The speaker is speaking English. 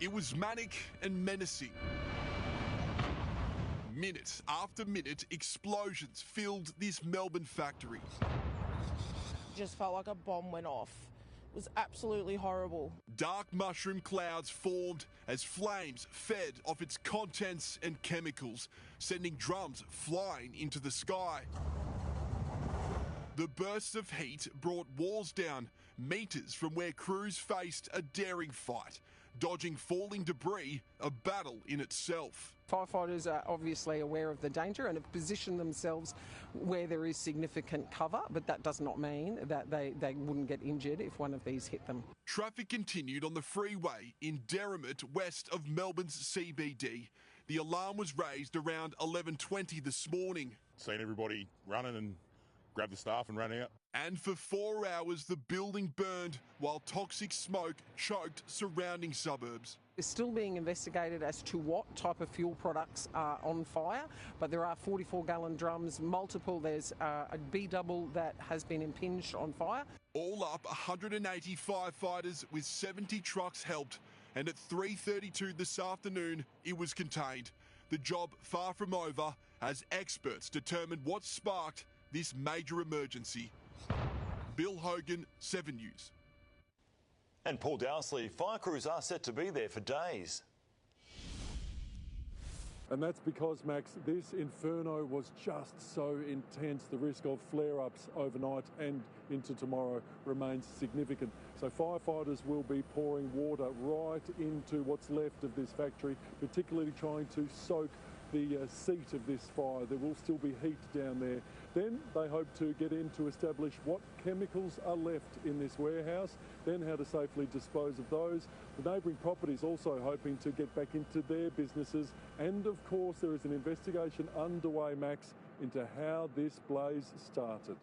It was manic and menacing. Minute after minute, explosions filled this Melbourne factory. Just felt like a bomb went off. It was absolutely horrible. Dark mushroom clouds formed as flames fed off its contents and chemicals, sending drums flying into the sky. The bursts of heat brought walls down metres from where crews faced a daring fight, dodging falling debris, a battle in itself. Firefighters are obviously aware of the danger and have positioned themselves where there is significant cover, but that does not mean that they wouldn't get injured if one of these hit them. Traffic continued on the freeway in Derrimut, west of Melbourne's CBD. The alarm was raised around 11:20 this morning. Seen everybody running and grabbed the staff and ran out. And for 4 hours, the building burned while toxic smoke choked surrounding suburbs. It's still being investigated as to what type of fuel products are on fire, but there are 44-gallon drums, multiple. There's a B-double that has been impinged on fire. All up, 180 firefighters with 70 trucks helped, and at 3:32 this afternoon, it was contained. The job far from over as experts determined what sparked this major emergency. Bill Hogan, 7 News. And Paul Dowsley, fire crews are set to be there for days. And that's because, Max, this inferno was just so intense. The risk of flare-ups overnight and into tomorrow remains significant. So firefighters will be pouring water right into what's left of this factory, particularly trying to soak the seat of this fire. There will still be heat down there. Then they hope to get in to establish what chemicals are left in this warehouse, then how to safely dispose of those. The neighbouring properties also hoping to get back into their businesses. And of course there is an investigation underway, Max, into how this blaze started.